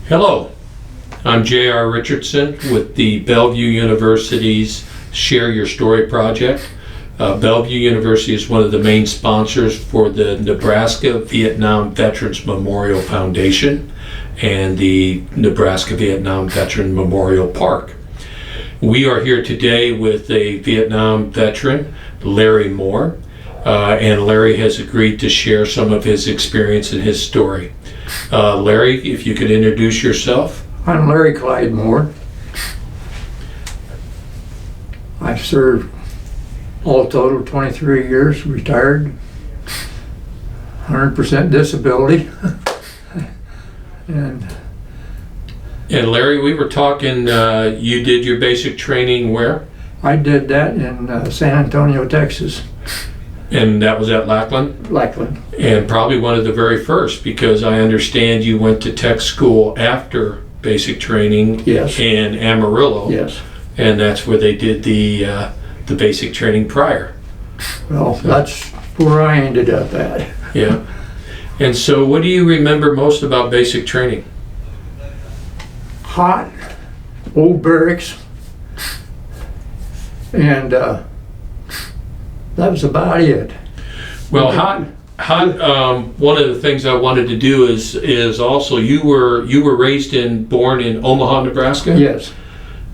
Hello, I'm J.R. Richardson with the Bellevue University's Share Your Story project. Bellevue University is one of the main sponsors for the Nebraska Vietnam Veterans Memorial Foundation and the Nebraska Vietnam Veteran Memorial Park. We are here today with a Vietnam veteran, Larry Moore, and Larry has agreed to share some of his experience and his story. Larry, if you could introduce yourself. I'm Larry Clyde Moore. I've served all total 23 years, retired, 100% disability. and Larry, we were talking, you did your basic training where? I did that in San Antonio, Texas. And that was at Lackland? Lackland. And probably one of the very first, because I understand you went to tech school after basic training. Yes. In Amarillo. Yes. And that's where they did the basic training prior. Well, that's where I ended up at. Yeah. And so what do you remember most about basic training? Hot, old barracks, and that was about it. Well, hot. One of the things I wanted to do is also you were born in Omaha, Nebraska. Yes.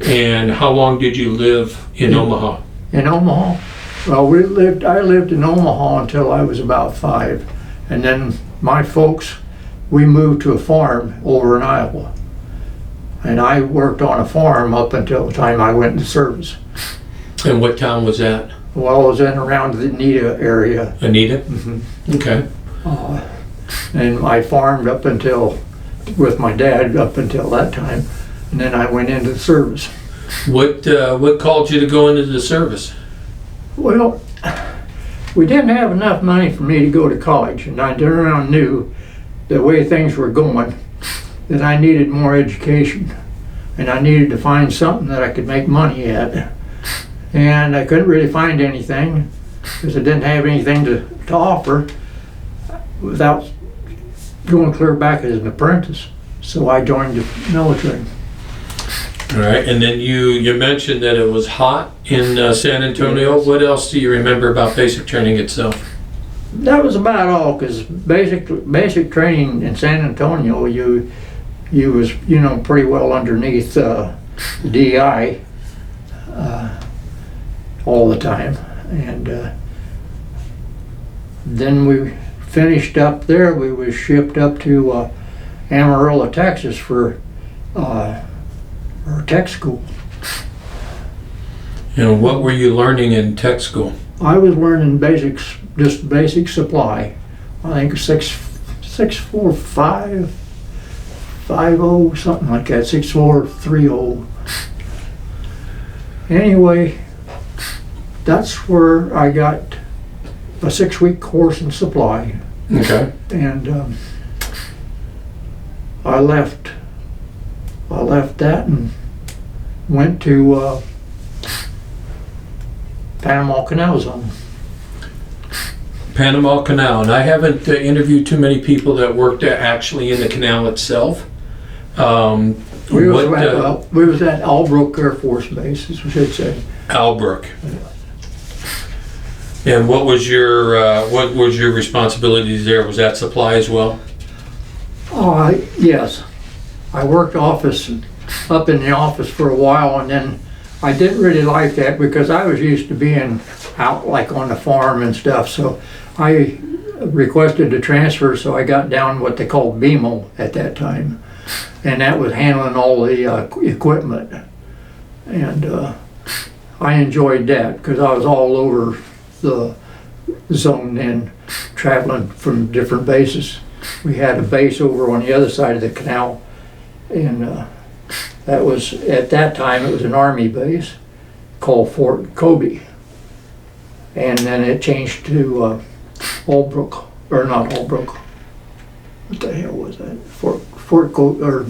And how long did you live in Omaha? In Omaha? Well, I lived in Omaha until I was about 5, and then my folks, we moved to a farm over in Iowa, and I worked on a farm up until the time I went into service. And what town was that? Well, I was in around the Anita area. Anita? Mm-hmm. Okay. And I farmed with my dad up until that time, and then I went into the service. What called you to go into the service? Well, we didn't have enough money for me to go to college, and I turned around and knew the way things were going that I needed more education, and I needed to find something that I could make money at. And I couldn't really find anything because I didn't have anything to offer without going clear back as an apprentice. So I joined the military. All right, and then you mentioned that it was hot in San Antonio. Yes. What else do you remember about basic training itself? That was about all, because basic training in San Antonio, you was pretty well underneath DI all the time, and then we finished up there. We was shipped up to Amarillo, Texas for our tech school. And what were you learning in tech school? I was learning just basic supply. I think 64550, something like that, 6430. Anyway, that's where I got a 6-week course in supply. Okay. And I left that and went to Panama Canal Zone. Panama Canal, and I haven't interviewed too many people that worked actually in the canal itself. We was at Albrook Air Force Base, as we should say. Albrook. And what was your responsibilities there? Was that supply as well? Yes. I worked up in the office for a while, and then I didn't really like that because I was used to being out like on the farm and stuff, so I requested a transfer, so I got down what they called BMO at that time, and that was handling all the equipment, and I enjoyed that because I was all over the zone then, traveling from different bases. We had a base over on the other side of the canal, and that was, at that time, it was an Army base called Fort Kobe. And then it changed to Albrook, or not Albrook. What the hell was that? Fort Kobe, or I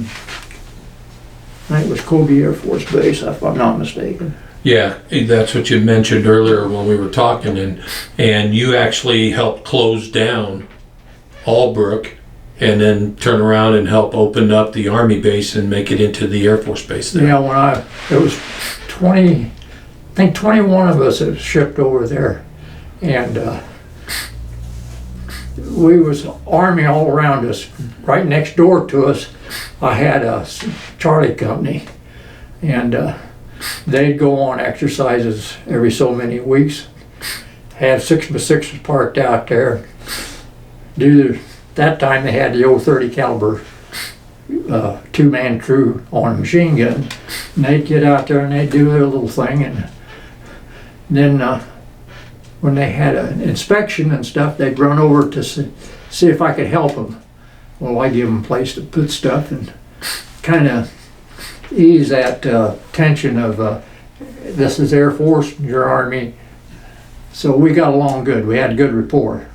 think it was Kobe Air Force Base, if I'm not mistaken. Yeah, that's what you mentioned earlier when we were talking, and you actually helped close down Albrook and then turn around and help open up the Army base and make it into the Air Force base there. Yeah, it was 20, I think 21 of us that shipped over there, and we was Army all around us. Right next door to us, I had a Charlie company, and they'd go on exercises every so many weeks. Had 6x6s parked out there. That time they had the old 30 caliber two-man crew on a machine gun, and they'd get out there and they'd do their little thing, and then when they had an inspection and stuff, they'd run over to see if I could help them. Well, I give them a place to put stuff and kind of ease that tension of this is Air Force, your Army. So we got along good. We had good rapport.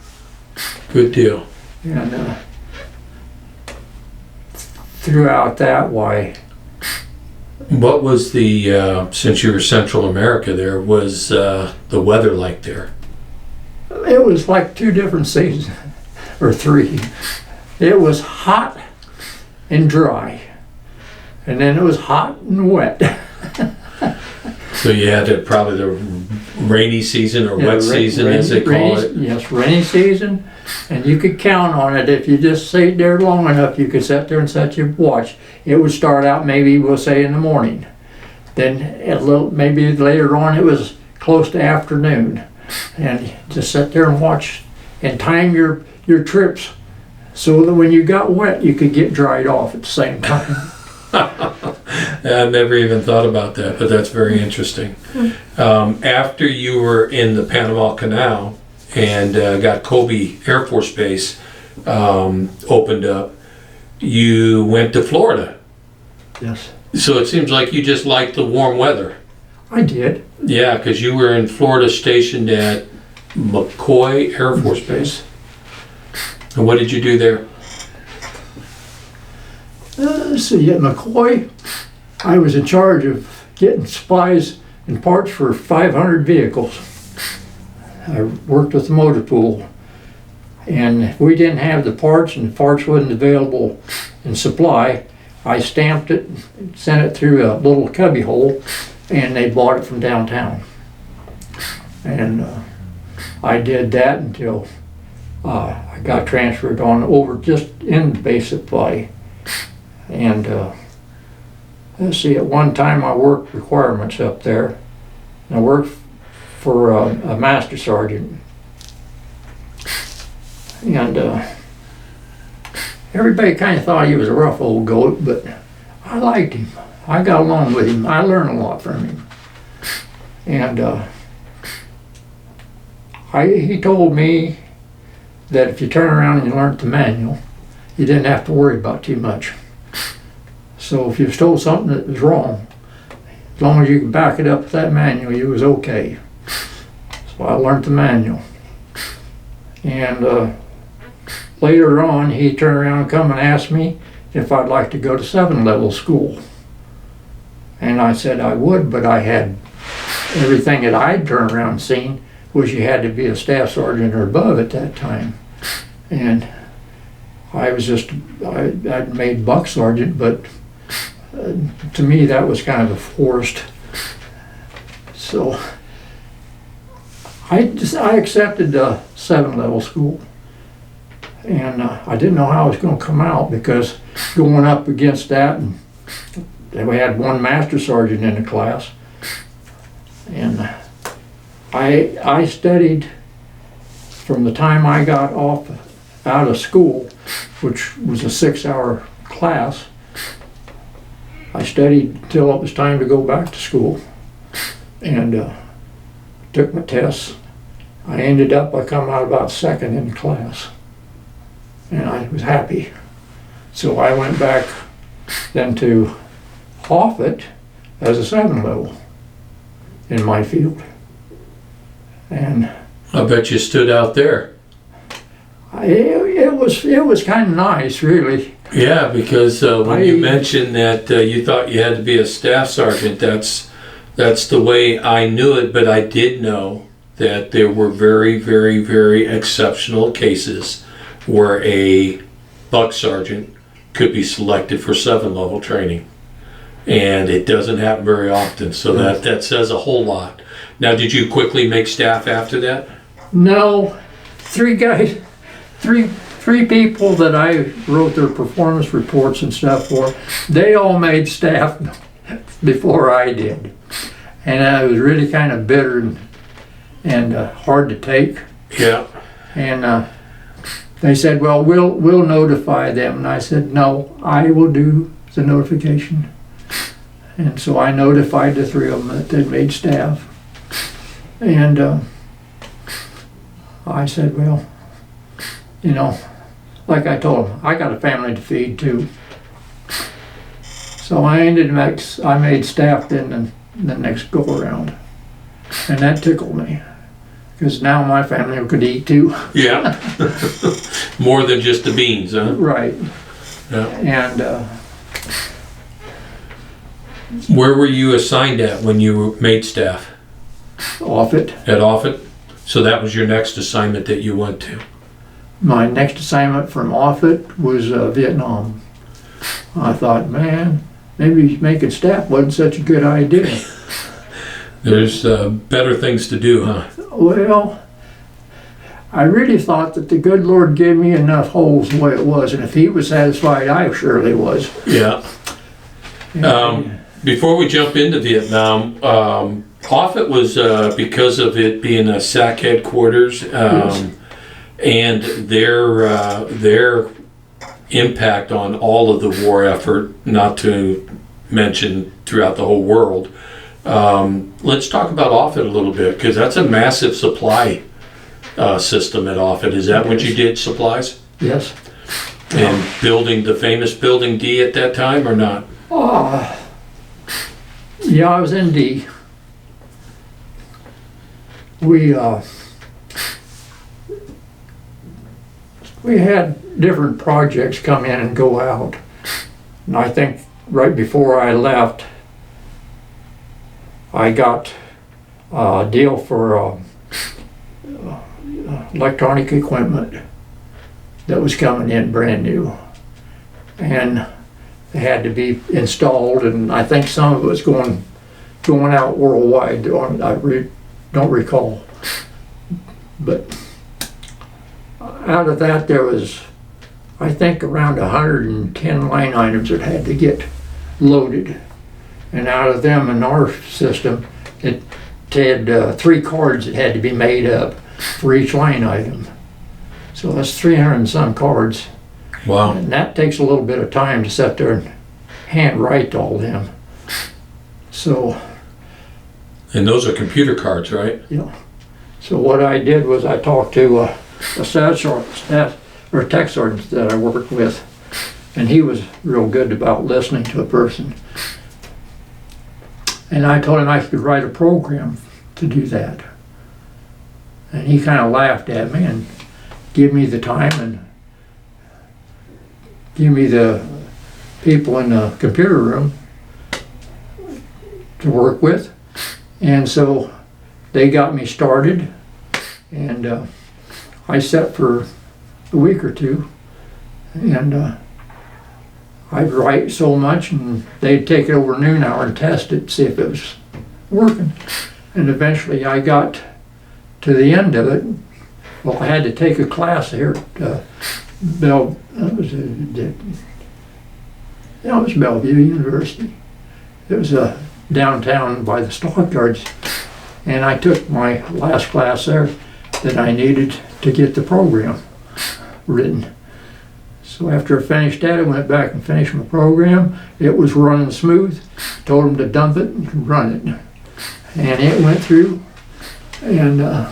Good deal. And throughout that, What was the, since you were Central America there, was the weather like there? it was like 2 different seasons, or 3. It was hot and dry, and then it was hot and wet. So you had probably the rainy season or wet season, as they call it? Yes, rainy season, and you could count on it. If you just stayed there long enough, you could sit there and set your watch. It would start out maybe, we'll say, in the morning. Then maybe later on it was close to afternoon. And just sit there and watch and time your trips so that when you got wet, you could get dried off at the same time. I never even thought about that, but that's very interesting. After you were in the Panama Canal and got Kobe Air Force Base opened up, you went to Florida. Yes. So it seems like you just liked the warm weather. I did. Yeah, because you were in Florida stationed at McCoy Air Force Base. And what did you do there? Let's see, at McCoy, I was in charge of getting supplies and parts for 500 vehicles. I worked with the motor pool, and if we didn't have the parts and the parts wasn't available in supply, I stamped it, sent it through a little cubby hole, and they bought it from downtown. And I did that until I got transferred on over just in base supply. And let's see, at one time I worked requirements up there. I worked for a master sergeant. And everybody kind of thought he was a rough old goat, but I liked him. I got along with him. I learned a lot from him. And he told me that if you turn around and you learned the manual, you didn't have to worry about too much. So if you stole something that was wrong, as long as you could back it up with that manual, you was okay. So I learned the manual. And later on, he turned around and come and asked me if I'd like to go to 7-level school. And I said I would, but I had everything that I'd turned around and seen was you had to be a staff sergeant or above at that time. And I was I'd made buck sergeant, but to me that was kind of a forced. So I accepted the 7-level school. And I didn't know how I was going to come out, because going up against that, and we had one master sergeant in the class, and I studied from the time I got out of school, which was a 6-hour class. I studied until it was time to go back to school, and took my tests. I come out about second in the class, and I was happy. So I went back then to Offutt as a 7-level in my field. And I bet you stood out there. it was kind of nice, really. Yeah, because when you mentioned that you thought you had to be a staff sergeant, that's the way I knew it, but I did know that there were very, very, very exceptional cases where a buck sergeant could be selected for 7-level training. And it doesn't happen very often, so that says a whole lot. Now, did you quickly make staff after that? No, three people that I wrote their performance reports and stuff for, they all made staff before I did. And I was really kind of bitter and hard to take. Yeah. And they said, well, we'll notify them. And I said, no, I will do the notification. And so I notified the 3 of them that they'd made staff. And I said, well, you know, like I told them, I got a family to feed too. So I made staff then the next go around. And that tickled me, because now my family could eat too. Yeah. More than just the beans, huh? Right. Yeah. And where were you assigned at when you made staff? Offutt. At Offutt? So that was your next assignment that you went to? My next assignment from Offutt was Vietnam. I thought, man, maybe making staff wasn't such a good idea. There's better things to do, huh? Well, I really thought that the good Lord gave me enough holes the way it was, and if He was satisfied, I surely was. Yeah. Before we jump into Vietnam, Offutt was, because of it being a SAC headquarters, Yes. and their impact on all of the war effort, not to mention throughout the whole world. Let's talk about Offutt a little bit, because that's a massive supply system at Offutt. Is that what you did, supplies? Yes. And building the famous Building D at that time, or not? Yeah, I was in D. We had different projects come in and go out. And I think right before I left, I got a deal for electronic equipment that was coming in brand new. And it had to be installed, and I think some of it was going out worldwide. Don't recall. But out of that, there was, I think, around 110 line items that had to get loaded. And out of them, in our system, it had 3 cards that had to be made up for each line item. So that's 300 and some cards. Wow. And that takes a little bit of time to sit there and hand write all them. So, And those are computer cards, right? yeah. So what I did was I talked to a tech sergeant that I worked with, and he was real good about listening to a person. And I told him I could write a program to do that. And he kind of laughed at me and give me the time and give me the people in the computer room to work with. And so they got me started, and I sat for a week or two, and I'd write so much, and they'd take it over noon hour and test it, see if it was working. And eventually I got to the end of it. Well, I had to take a class here at it was Bellevue University. It was downtown by the stockyards, and I took my last class there that I needed to get the program written. So after I finished that, I went back and finished my program. It was running smooth. Told them to dump it and run it, and it went through. And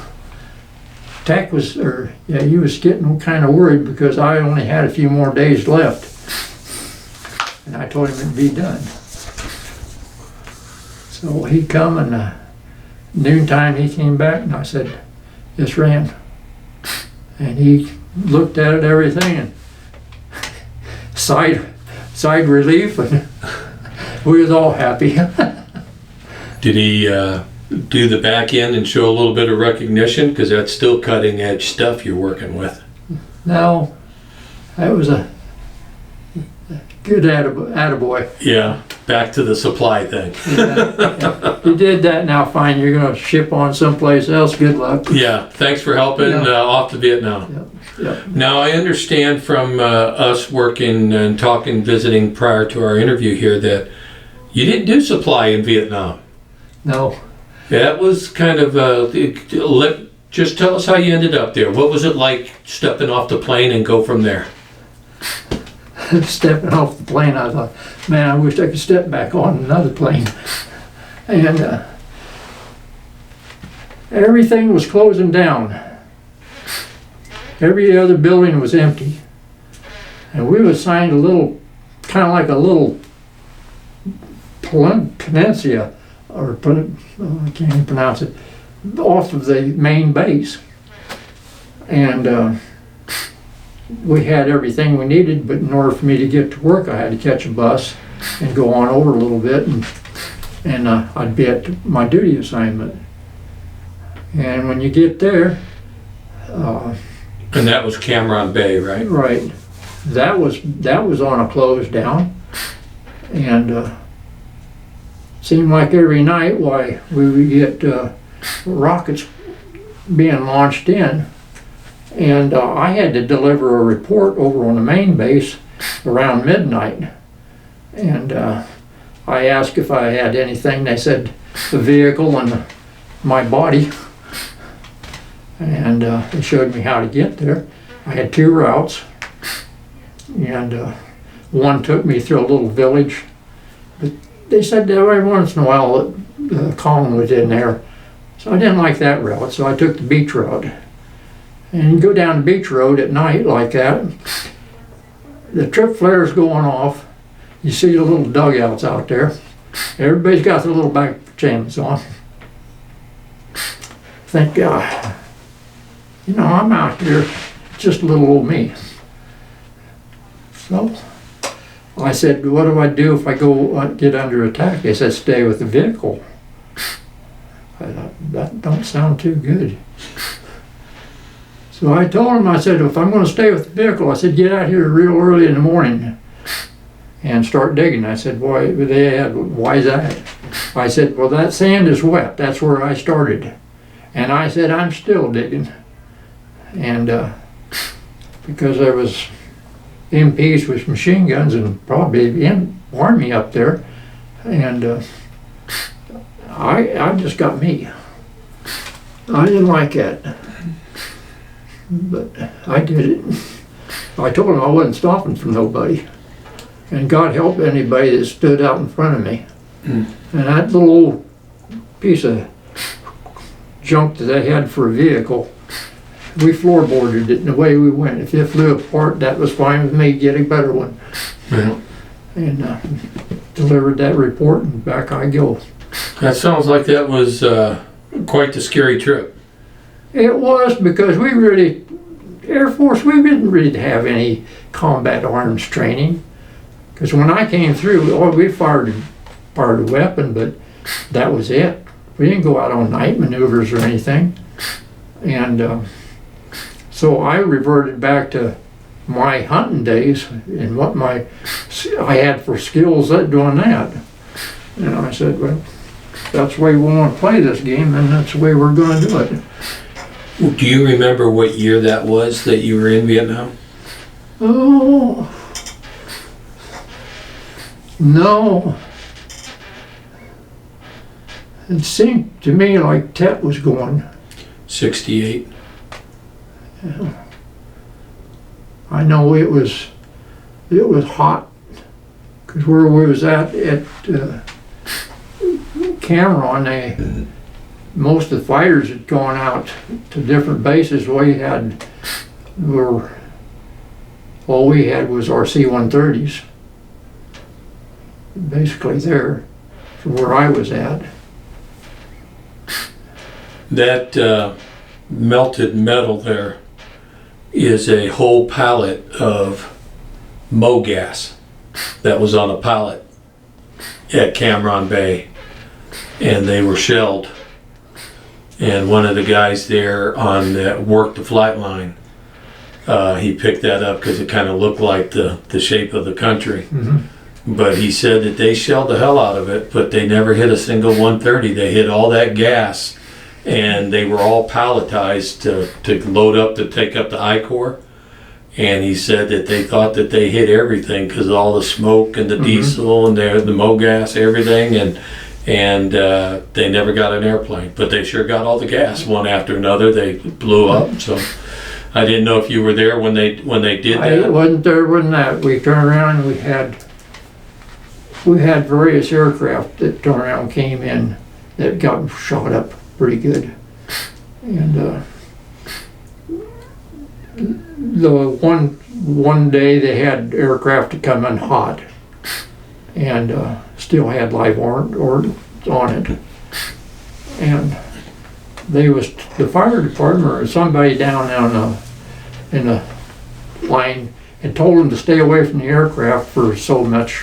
Tech was, he was getting kind of worried because I only had a few more days left. And I told him it'd be done. So he come, and noontime he came back, and I said, "It's ran." And he looked at it, everything, and sighed relief, and we was all happy. Did he do the back end and show a little bit of recognition? Because that's still cutting edge stuff you're working with. No, that was Good attaboy. Yeah, back to the supply thing. Yeah. You did that, now fine, you're gonna ship on someplace else, good luck. Yeah, thanks for helping. Yeah. Off to Vietnam. Yep. Yep. Now, I understand from us working and talking, visiting prior to our interview here, that you didn't do supply in Vietnam. No, That was kind of, just tell us how you ended up there. What was it like stepping off the plane and go from there? stepping off the plane, I thought, man, I wish I could step back on another plane. And everything was closing down. Every other building was empty. And we were assigned a little, kind of like a little peninsula, or I can't even pronounce it, off of the main base. And we had everything we needed, but in order for me to get to work, I had to catch a bus and go on over a little bit, and I'd be at my duty assignment. And when you get there, And that was Cameron Bay, right? right, that was on a close down, and seemed like every night, why, we would get rockets being launched in. And I had to deliver a report over on the main base around midnight. And I asked if I had anything. They said the vehicle and my body. And they showed me how to get there. I had 2 routes. And one took me through a little village. But they said that every once in a while the Kong was in there. So I didn't like that route, so I took the beach route. And you go down the beach road at night like that, the trip flares going off, you see the little dugouts out there. Everybody's got their little back pajamas on. Think, I'm out here, just little old me. So I said, what do I do if I go get under attack? They said, stay with the vehicle. I thought, that don't sound too good. So I told him, I said, if I'm going to stay with the vehicle, I said, get out here real early in the morning and start digging. I said, why is that? I said, well, that sand is wet. That's where I started. And I said, I'm still digging. And because there was MPs with machine guns and probably army up there, and I just got me. I didn't like that. But I did it. I told him I wasn't stopping for nobody. And God help anybody that stood out in front of me. And that little old piece of junk that they had for a vehicle, we floorboarded it, and away we went. If it flew apart, that was fine with me. Get a better one. Yeah. And delivered that report, and back I go. That sounds like that was quite the scary trip. It was, because Air Force, we didn't really have any combat arms training. Because when I came through, we fired a weapon, but that was it. We didn't go out on night maneuvers or anything. And so I reverted back to my hunting days and what I had for skills at doing that. And I said, well, that's the way we want to play this game, and that's the way we're going to do it. Do you remember what year that was that you were in Vietnam? Oh, no. It seemed to me like Tet was going. 68. Yeah. I know it was hot, because where we was at Cameron, most of the fighters had gone out to different bases. All we had was our C-130s, basically there, from where I was at. That melted metal there is a whole pallet of MoGas that was on a pallet at Cameron Bay, and they were shelled. And one of the guys there on that worked the flight line He picked that up because it kind of looked like the shape of the country. But he said that they shelled the hell out of it, but they never hit a single 130. They hit all that gas, and they were all palletized to load up to take up the I-Corps. And he said that they thought that they hit everything because of all the smoke and the diesel and the MoGas, everything, and they never got an airplane. But they sure got all the gas one after another. They blew up. So I didn't know if you were there when they did that. I wasn't there when that. We turned around and we had various aircraft that turned around and came in that got shot up pretty good. And the one day they had aircraft to come in hot and still had live ordnance on it. And the fire department or somebody down in the line and told them to stay away from the aircraft for so much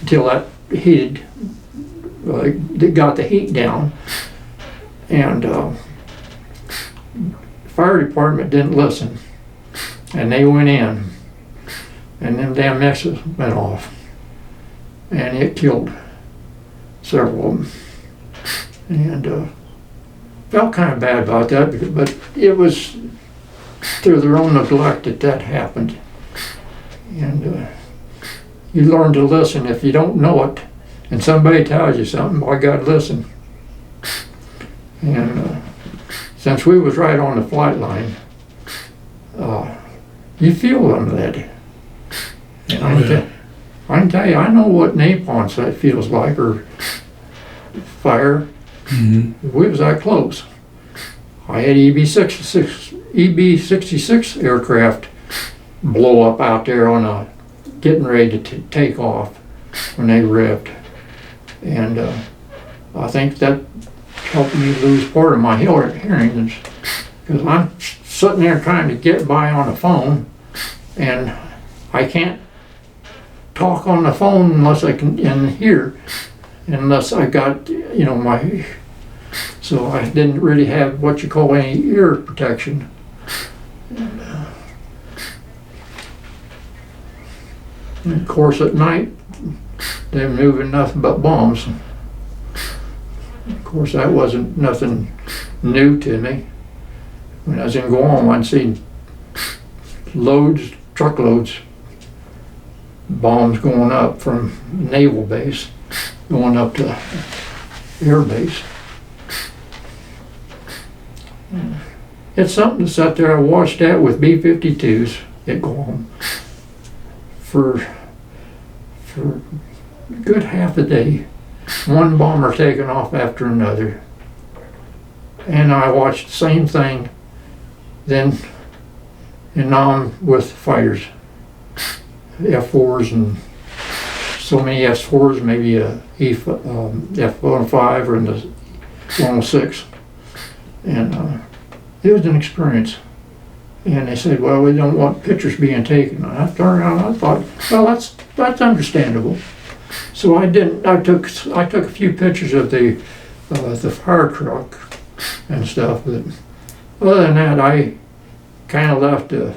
until that heated, they got the heat down. And fire department didn't listen, and they went in, and them damn missiles went off, and it killed several of them. And felt kind of bad about that, but it was through their own neglect that happened. And you learn to listen if you don't know it, and somebody tells you something, by God, listen. And since we was right on the flight line, you feel them lead. And I can tell you, I know what napalm site feels like, or fire. We was that close. I had EB-66 aircraft blow up out there on getting ready to take off when they revved. And I think that helped me lose part of my hearing, because I'm sitting there trying to get by on the phone, and I can't talk on the phone unless I can hear, unless I got, so I didn't really have what you call any ear protection. And of course at night, they're moving nothing but bombs. Of course that wasn't nothing new to me. When I was in Guam, I'd seen truckloads, bombs going up from naval base, going up to air base. It's something to sit there. I watched that with B-52s at Guam for a good half a day. One bomber taking off after another. And I watched the same thing then, and now I'm with fighters. F-4s and so many S-4s, maybe a F-105 or in the 106. And it was an experience. And they said, well, we don't want pictures being taken. And I turned around and I thought, well, that's understandable. So I didn't. I took a few pictures of the fire truck and stuff. But other than that, I kind of left the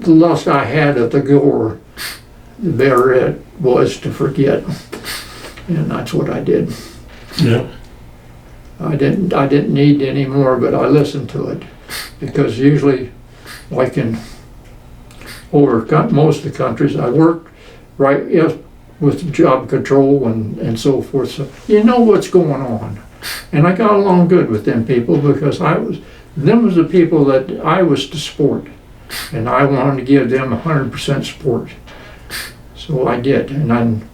lust I had at the gore, the better it was to forget, and that's what I did. Yeah. I didn't need any more, but I listened to it, because usually, like in most of the countries, I worked with job control and so forth, so you know what's going on. And I got along good with them people, because them was the people that I was to support, and I wanted to give them 100% support. So I did. And then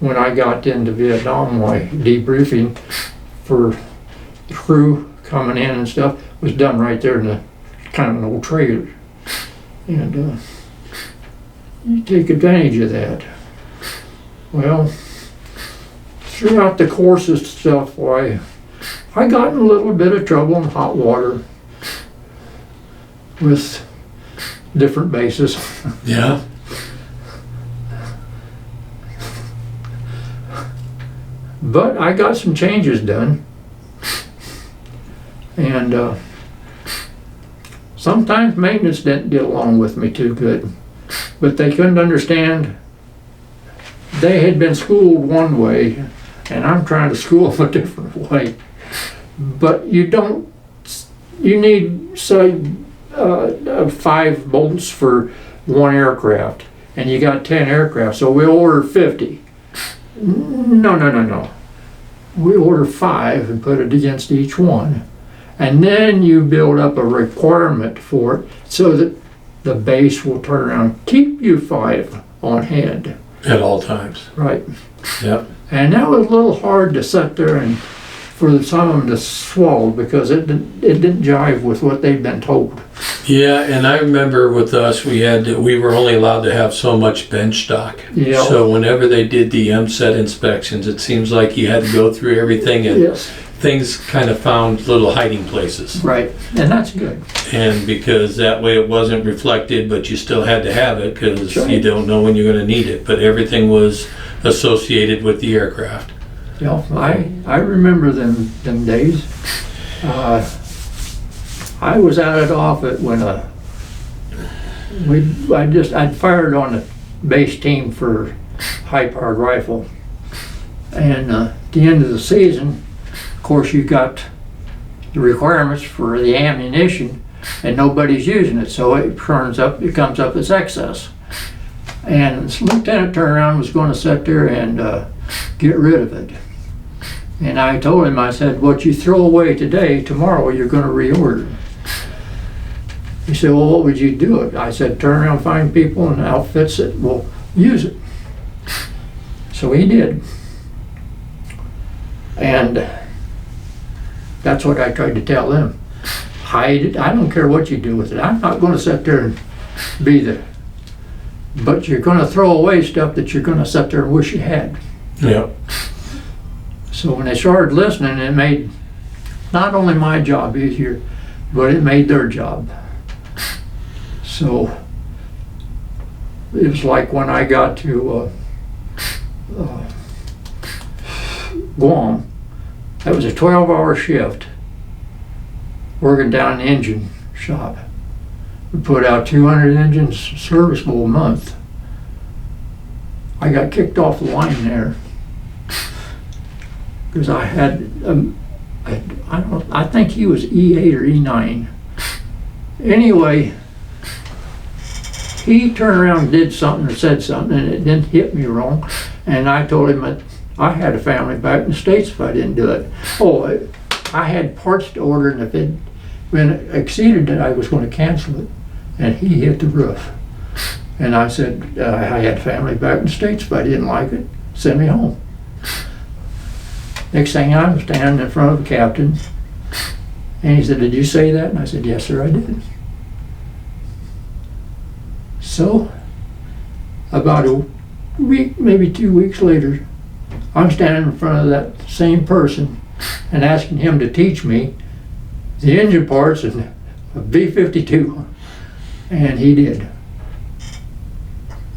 when I got into Vietnam, my debriefing for the crew coming in and stuff was done right there in the kind of an old trailer. And you take advantage of that. Well, throughout the courses stuff, I got in a little bit of trouble in hot water with different bases. Yeah. But I got some changes done. And Sometimes maintenance didn't get along with me too good, but they couldn't understand. They had been schooled one way, and I'm trying to school them a different way. But you need, say, 5 bolts for 1 aircraft, and you got 10 aircraft, so we order 50. No. We order 5 and put it against each one. And then you build up a requirement for it so that the base will turn around, keep you 5 on hand. At all times. Right. Yep. And that was a little hard to sit there and for some of them to swallow because it didn't jive with what they'd been told. Yeah, and I remember with us, we were only allowed to have so much bench stock. Yeah. So whenever they did the MSET inspections, it seems like you had to go through everything, and Yes. things kind of found little hiding places. Right, and that's good. And because that way it wasn't reflected, but you still had to have it because Right. you don't know when you're going to need it. But everything was associated with the aircraft. Yeah, I remember them days. I was out at Offutt when I'd fired on the base team for high-powered rifle, and at the end of the season, of course, you got the requirements for the ammunition, and nobody's using it, so it comes up as excess. And this lieutenant turned around and was going to sit there and get rid of it. And I told him, I said, what you throw away today, tomorrow you're going to reorder. He said, well, what would you do it? I said, turn around, find people and outfits that will use it. So he did. And that's what I tried to tell them. Hide it. I don't care what you do with it. I'm not going to sit there and be the... But you're going to throw away stuff that you're going to sit there and wish you had. Yeah. So when they started listening, it made not only my job easier, but it made their job. So it was like when I got to Guam, that was a 12-hour shift working down in the engine shop. We put out 200 engines serviceable a month. I got kicked off the line there because I had, I think he was E8 or E9. Anyway, he turned around and did something or said something and it didn't hit me wrong. And I told him that I had a family back in the States if I didn't do it. Oh, I had parts to order, and if it when it exceeded it, I was going to cancel it. And he hit the roof. And I said, I had family back in the States. If I didn't like it, send me home. Next thing I'm standing in front of the captain, and he said, did you say that? And I said, yes, sir, I did. So, about a week, maybe 2 weeks later, I'm standing in front of that same person and asking him to teach me the engine parts in a B-52. And he did.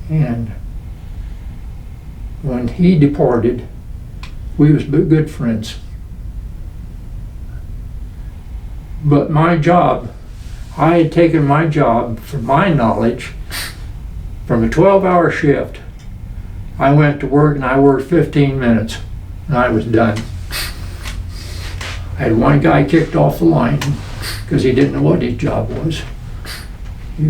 And when he departed, we was good friends. But my job, I had taken my job from my knowledge from a 12-hour shift. I went to work and I worked 15 minutes and I was done. I had one guy kicked off the line because he didn't know what his job was. He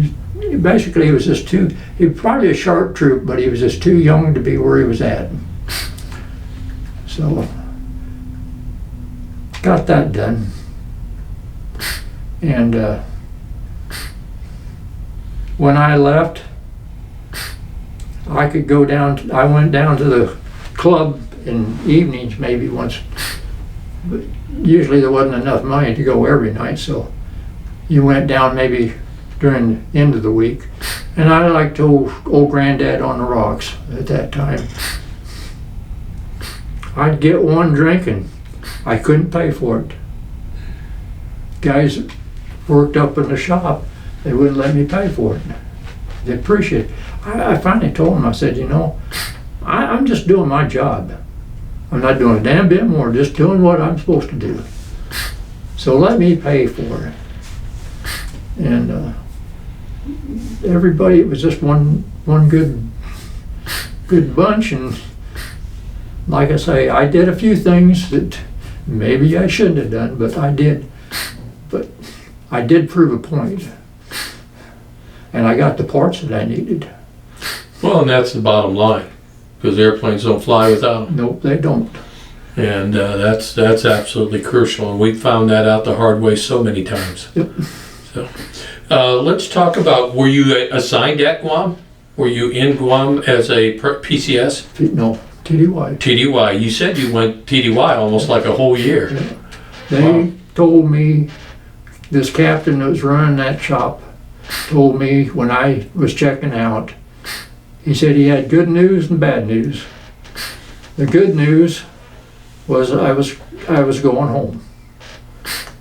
was just he was probably a sharp troop, but he was just too young to be where he was at. So, got that done. And when I left, I could go down, I went down to the club in evenings maybe once, but usually there wasn't enough money to go every night, so you went down maybe during the end of the week. And I liked old Granddad on the rocks at that time. I'd get one drink and I couldn't pay for it. Guys worked up in the shop, they wouldn't let me pay for it. They appreciate it. I finally told them, I said, you know, I'm just doing my job. I'm not doing a damn bit more, just doing what I'm supposed to do. So let me pay for it. And everybody, it was just one good bunch. And like I say, I did a few things that maybe I shouldn't have done, but I did. But I did prove a point. And I got the parts that I needed. Well, and that's the bottom line, because airplanes don't fly without them. Nope, they don't. And that's absolutely crucial, and we found that out the hard way so many times. Yep. So, let's talk about, were you assigned at Guam? Were you in Guam as a PCS? No, TDY. TDY. You said you went TDY almost like a whole year. Yeah. They told me, this captain that was running that shop told me when I was checking out, he said he had good news and bad news. The good news was I was going home.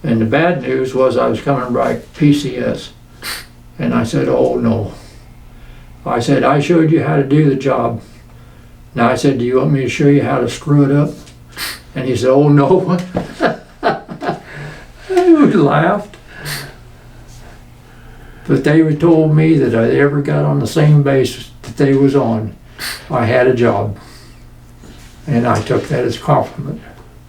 And the bad news was I was coming by PCS. And I said, oh no. I said, I showed you how to do the job. Now I said, do you want me to show you how to screw it up? And he said, oh no. We laughed. But they told me that if I ever got on the same base that they was on, I had a job. And I took that as a compliment.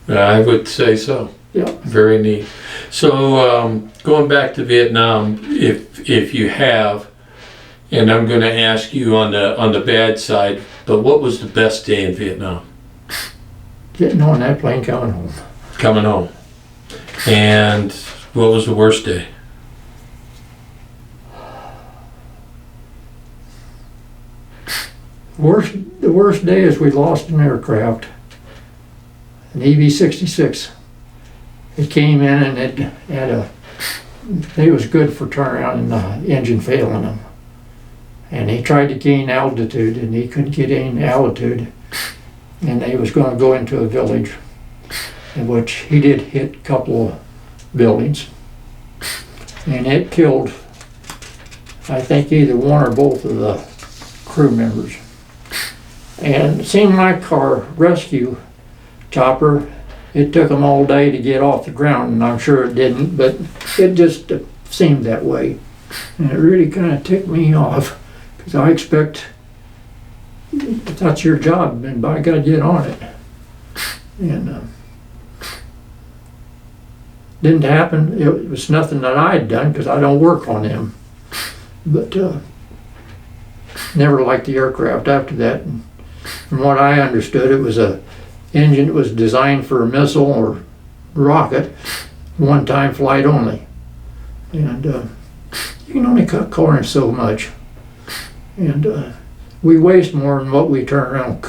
I would say so. Yeah. Very neat. So going back to Vietnam, if you have, and I'm going to ask you on the bad side, but what was the best day in Vietnam? Getting on that plane coming home. Coming home. And what was the worst day? The worst day is we lost an aircraft, an EV-66. It came in and it had it was good for turnaround and the engine failing him. And he tried to gain altitude and he couldn't get any altitude. And they was going to go into a village, in which he did hit a couple of buildings. And it killed, I think, either one or both of the crew members. And it seemed like our rescue chopper, it took them all day to get off the ground, and I'm sure it didn't, but it just seemed that way. And it really kind of ticked me off, because I expect, if that's your job, then by God, get on it. And didn't happen. It was nothing that I had done, because I don't work on them. But never liked the aircraft after that. And from what I understood, it was a engine that was designed for a missile or rocket, one-time flight only. And you can only cut corners so much. And we waste more than what we turn around.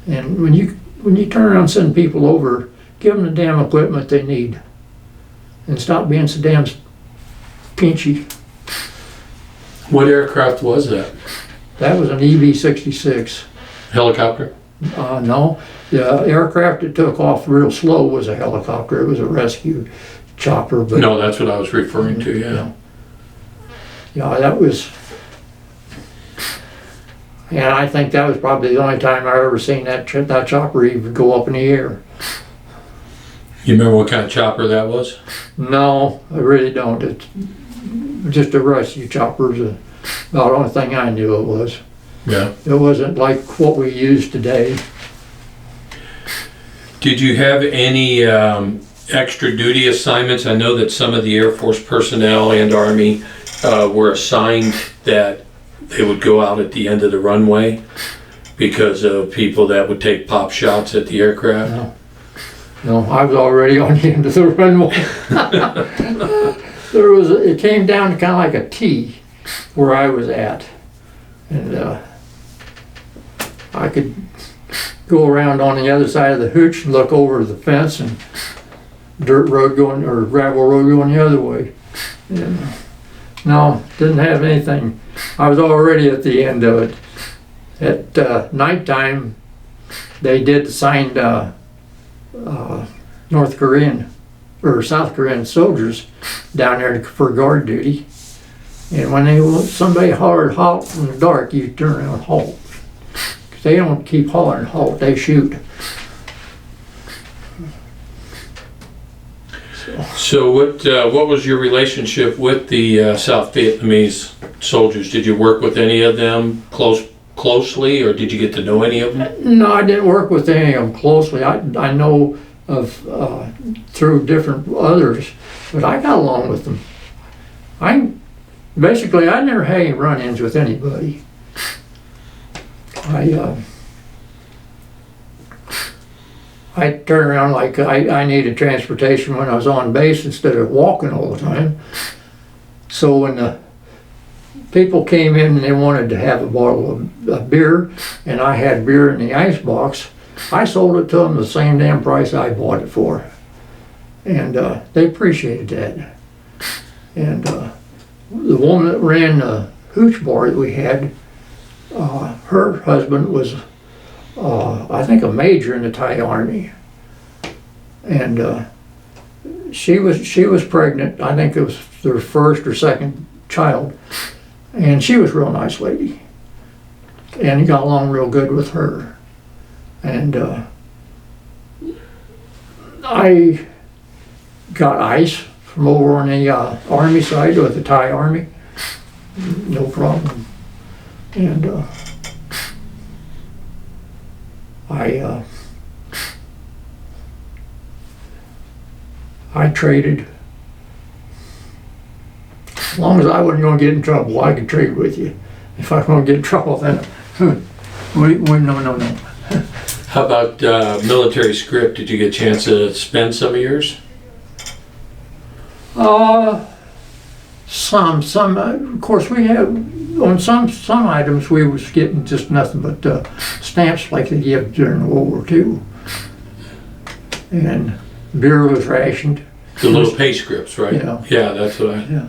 And when you turn around and send people over, give them the damn equipment they need. And stop being so damn pinchy. What aircraft was that? That was an EV-66. Helicopter? No, the aircraft that took off real slow was a helicopter. It was a rescue chopper. But No, that's what I was referring to, yeah. Yeah, that was, and I think that was probably the only time I ever seen that chopper even go up in the air. You remember what kind of chopper that was? No, I really don't. It's just a rescue chopper. Is about the only thing I knew it was. Yeah. It wasn't like what we use today. Did you have any extra duty assignments? I know that some of the Air Force personnel and Army were assigned that they would go out at the end of the runway because of people that would take pop shots at the aircraft. No, I was already on the end of the runway. It came down to kind of like a T where I was at. And I could go around on the other side of the hooch and look over the fence and dirt road going, or gravel road going the other way. And no, didn't have anything. I was already at the end of it. At nighttime, they did assign North Korean or South Korean soldiers down there for guard duty. And when somebody hollered halt in the dark, you turn around and halt. Because they don't keep hollering halt, they shoot. So what was your relationship with the South Vietnamese soldiers? Did you work with any of them closely, or did you get to know any of them? No, I didn't work with any of them closely. I know of through different others, but I got along with them. I never had any run-ins with anybody. I turn around like I needed transportation when I was on base instead of walking all the time. So when the people came in and they wanted to have a bottle of beer, and I had beer in the ice box, I sold it to them the same damn price I bought it for. And they appreciated that. And the woman that ran the hooch bar that we had, her husband was I think a major in the Thai Army, and she was pregnant. I think it was their first or second child, and she was a real nice lady, and he got along real good with her. And I got ice from over on the Army side with the Thai Army, no problem. And I traded. As long as I wasn't going to get in trouble, I could trade with you. If I was going to get in trouble, then no. How about military script? Did you get a chance to spend some of yours? Some. Of course, we have on some items we was getting just nothing but stamps like they give during World War II, and beer was rationed. The little pay scripts, right? Yeah. Yeah, that's what I. Yeah.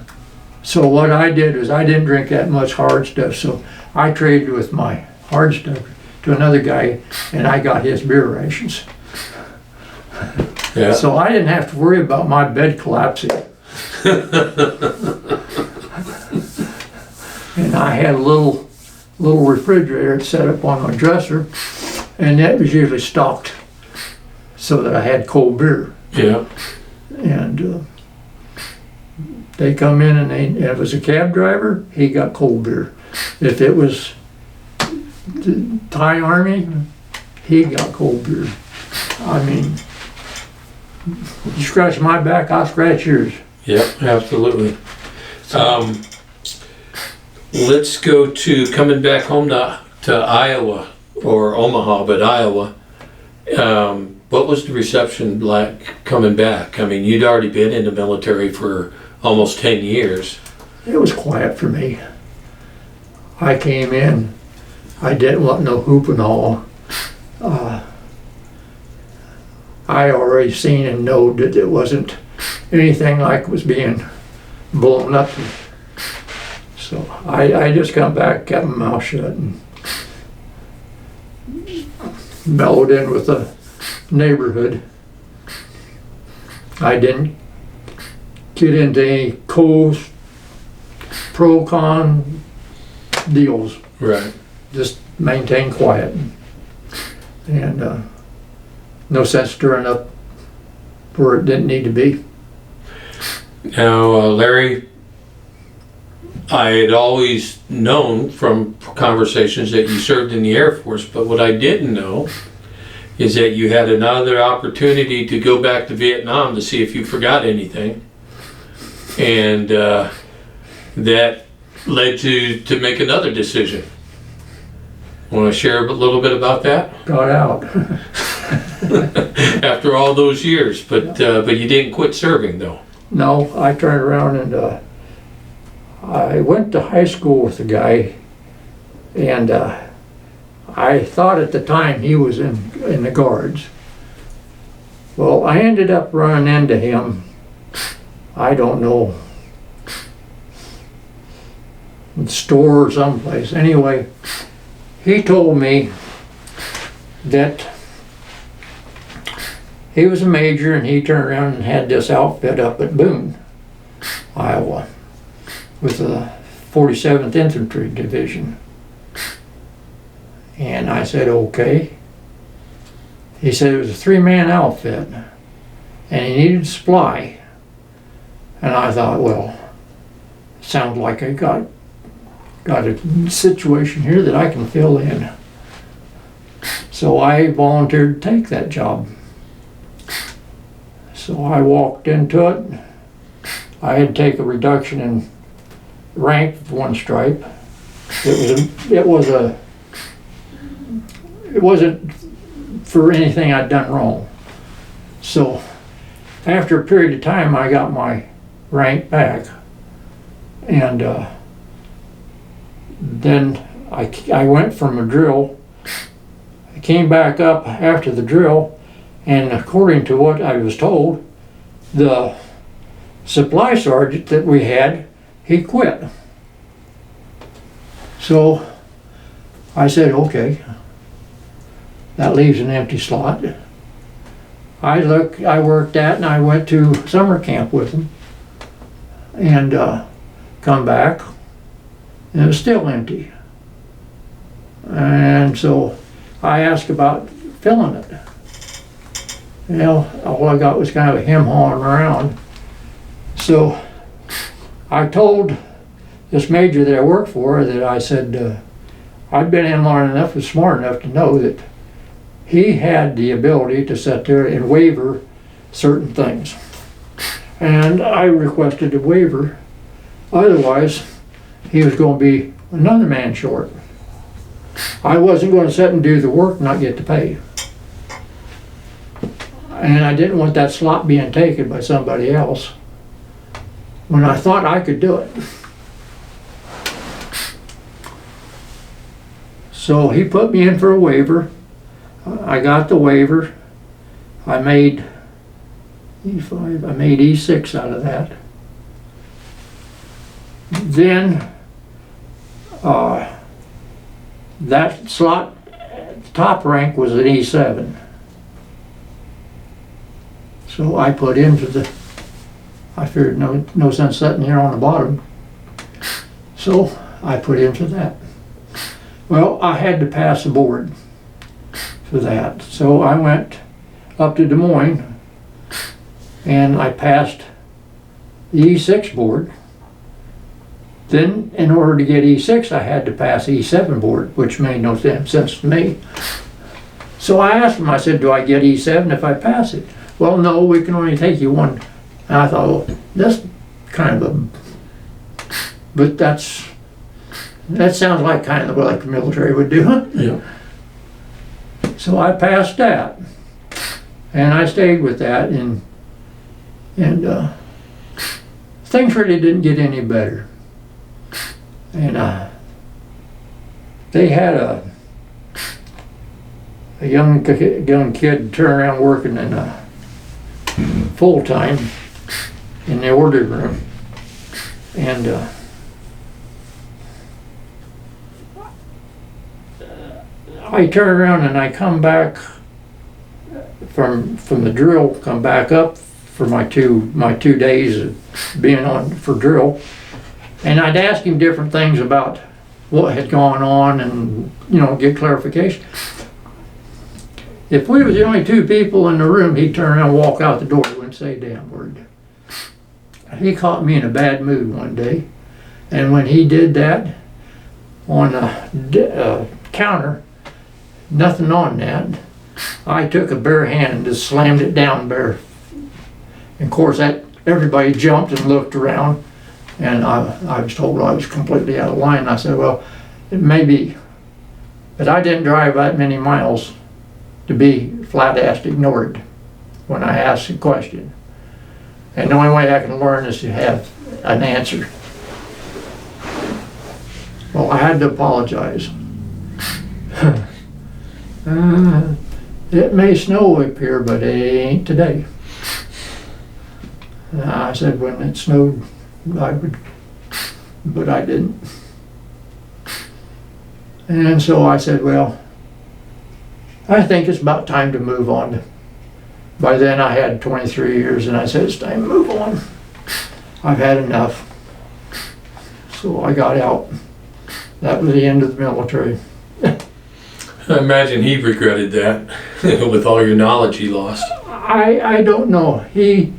So what I did was I didn't drink that much hard stuff, so I traded with my hard stuff to another guy, and I got his beer rations. Yeah. So I didn't have to worry about my bed collapsing. And I had a little refrigerator set up on my dresser, and that was usually stocked so that I had cold beer. Yeah. And they come in, and if it was a cab driver, he got cold beer. If it was the Thai Army, he got cold beer. I mean, you scratch my back, I'll scratch yours. Yep, absolutely. Let's go to coming back home to Iowa, or Omaha, but Iowa. What was the reception like coming back? I mean, you'd already been in the military for almost 10 years. It was quiet for me. I came in, I didn't want no hoop and all. I already seen and know that it wasn't anything like was being blown up. So I just come back, kept my mouth shut, and mellowed in with the neighborhood. I didn't get into any pro-con deals. Right. Just maintain quiet. And no sense stirring up where it didn't need to be. Now, Larry, I had always known from conversations that you served in the Air Force, but what I didn't know is that you had another opportunity to go back to Vietnam to see if you forgot anything. And that led you to make another decision. Want to share a little bit about that? Got out. After all those years, but you didn't quit serving though. No, I turned around and I went to high school with a guy, and I thought at the time he was in the Guards. Well, I ended up running into him, I don't know, in the store or someplace. Anyway, he told me that he was a major, and he turned around and had this outfit up at Boone, Iowa, with the 47th Infantry Division. And I said, okay. He said it was a 3-man outfit, and he needed supply. And I thought, well, sounds like I got a situation here that I can fill in. So I volunteered to take that job. So I walked into it. I had to take a reduction in rank of 1 stripe. It wasn't for anything I'd done wrong. So after a period of time, I got my rank back, and then I went from a drill. I came back up after the drill, and according to what I was told, the supply sergeant that we had, he quit. So I said, okay, that leaves an empty slot. I worked that, and I went to summer camp with him, and come back, and it was still empty. And so I asked about filling it. You know, all I got was kind of him hawing around. So I told this major that I worked for that I said, I'd been in long enough and smart enough to know that he had the ability to sit there and waiver certain things. And I requested a waiver. Otherwise, he was going to be another man short. I wasn't going to sit and do the work and not get the pay. And I didn't want that slot being taken by somebody else when I thought I could do it. So he put me in for a waiver. I got the waiver. I made E5, I made E6 out of that. Then that slot, top rank was an E7. So I put into I figured no sense sitting here on the bottom. So I put into that. Well, I had to pass the board for that. So I went up to Des Moines and I passed the E6 board. Then in order to get E6, I had to pass E7 board, which made no sense to me. So I asked him, I said, do I get E7 if I pass it? Well, no, we can only take you one. And I thought, well, that's kind of but that sounds like kind of like the military would do it. Yeah. So I passed that, and I stayed with that, and things really didn't get any better. And they had a young kid turn around working in full time in the order room, and I turn around and I come back from the drill, come back up for my two days of being on for drill, and I'd ask him different things about what had gone on and, you know, get clarification. If we was the only 2 people in the room, he'd turn around and walk out the door. He wouldn't say a damn word. He caught me in a bad mood one day, and when he did that on a counter, nothing on that, I took a bare hand and just slammed it down bare. And of course, everybody jumped and looked around, and I was told I was completely out of line. I said, well, it may be, but I didn't drive that many miles to be flat-assed ignored when I asked a question. And the only way I can learn is to have an answer. Well, I had to apologize. It may snow up here, but it ain't today. I said when it snowed, I would, but I didn't. And so I said, well, I think it's about time to move on. By then I had 23 years, and I said, it's time to move on. I've had enough. So I got out. That was the end of the military. I imagine he regretted that with all your knowledge he lost. I don't know. He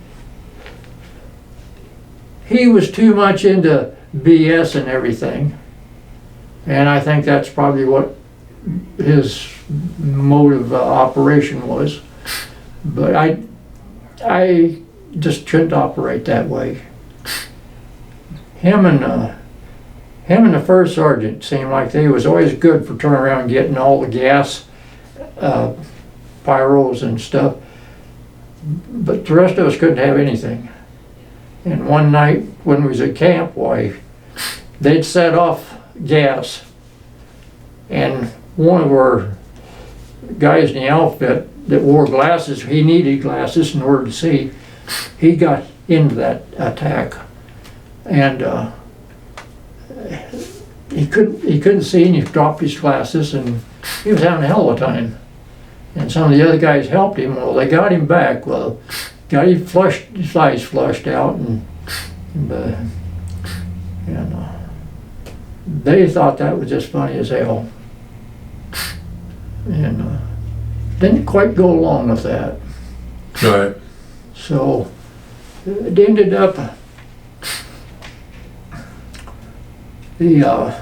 he was too much into BS and everything. And I think that's probably what his mode of operation was. But I just couldn't operate that way. Him and the first sergeant seemed like they was always good for turning around and getting all the gas, pyros and stuff. But the rest of us couldn't have anything. And one night when we was at camp, why, they'd set off gas, and one of our guys in the outfit that wore glasses, he needed glasses in order to see, he got into that attack. And he couldn't see, and he dropped his glasses, and he was having a hell of a time. And some of the other guys helped him. Well, they got him back. Well, got him flushed, his eyes flushed out, and they thought that was just funny as hell, and didn't quite go along with that. Right. So it ended up the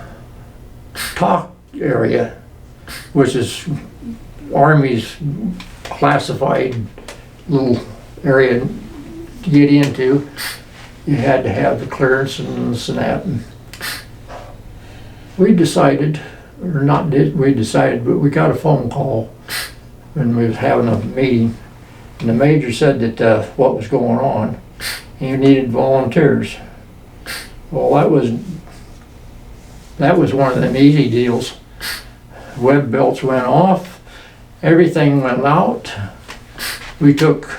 talk area, which is Army's classified little area to get into. You had to have the clearance and this and that. And we decided, or not did we decided, but we got a phone call when we was having a meeting, and the major said that what was going on, he needed volunteers. Well, that was one of them easy deals. Web belts went off, everything went out. We took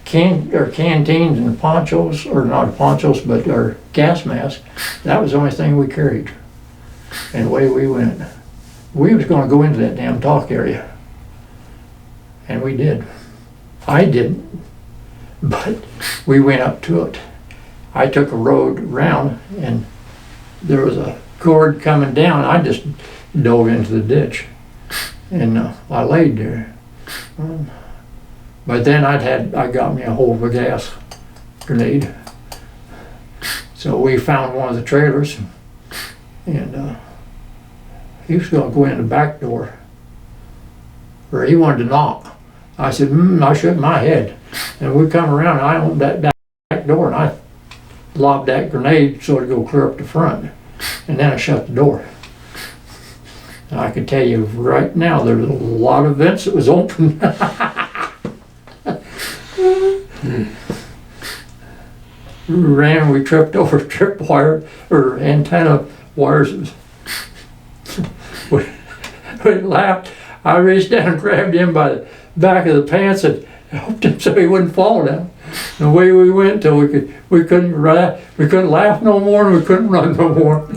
canteens and ponchos, or not ponchos, but our gas masks. That was the only thing we carried. And away we went. We was going to go into that damn talk area. And we did. I didn't, but we went up to it. I took a road around, and there was a cord coming down. I just dove into the ditch, and I laid there. But then I got me a hold of a gas grenade. So we found one of the trailers, and he was going to go in the back door, or he wanted to knock. I said, I shook my head, and we come around, and I opened that back door, and I lobbed that grenade so it'd go clear up the front, and then I shut the door. And I can tell you right now, there's a lot of vents that was open. We tripped over tripwire or antenna wires. We laughed. I reached down and grabbed him by the back of the pants and helped him so he wouldn't fall down. And away we went till we couldn't laugh no more, and we couldn't run no more.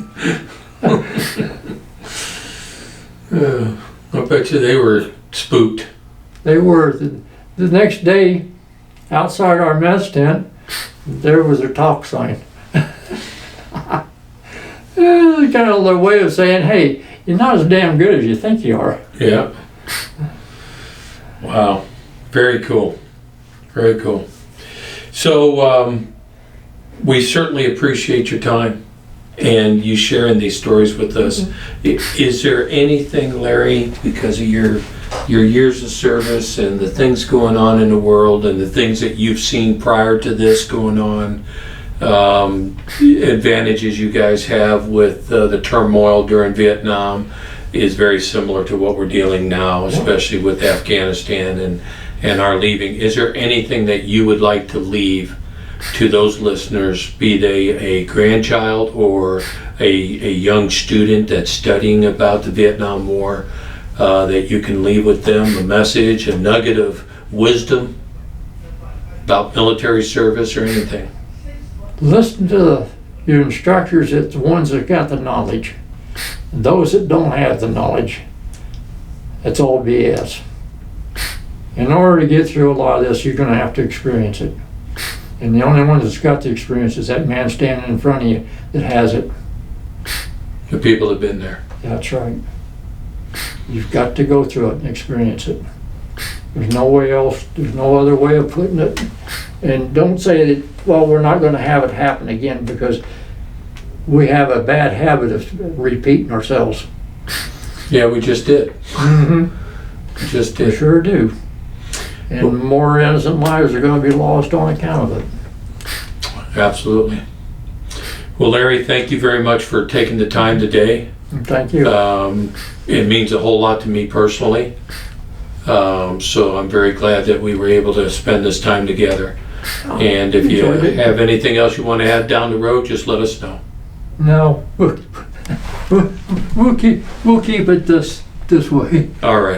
I bet you they were spooked. They were. The next day, outside our mess tent, there was a talk sign. Kind of a way of saying, hey, you're not as damn good as you think you are. Yeah. Wow. Very cool. Very cool. So we certainly appreciate your time and you sharing these stories with us. Mm-hmm. Is there anything, Larry, because of your years of service and the things going on in the world and the things that you've seen prior to this going on, advantages you guys have with the turmoil during Vietnam is very similar to what we're dealing now, especially with Afghanistan and our leaving. Is there anything that you would like to leave to those listeners, be they a grandchild or a young student that's studying about the Vietnam War, that you can leave with them a message, a nugget of wisdom about military service or anything? Listen to your instructors, it's the ones that got the knowledge. Those that don't have the knowledge, it's all BS. In order to get through a lot of this, you're going to have to experience it. And the only one that's got the experience is that man standing in front of you that has it. The people that have been there. That's right. You've got to go through it and experience it. There's no way else, there's no other way of putting it. And don't say that, well, we're not gonna have it happen again, because we have a bad habit of repeating ourselves. Yeah, we just did. Just We did. sure do. And more innocent lives are gonna be lost on account of it. Absolutely. Well, Larry, thank you very much for taking the time today. Thank you. It means a whole lot to me personally. So I'm very glad that we were able to spend this time together. And if you Enjoyed it. have anything else you want to add down the road, just let us know. No, we'll keep it this way. All right.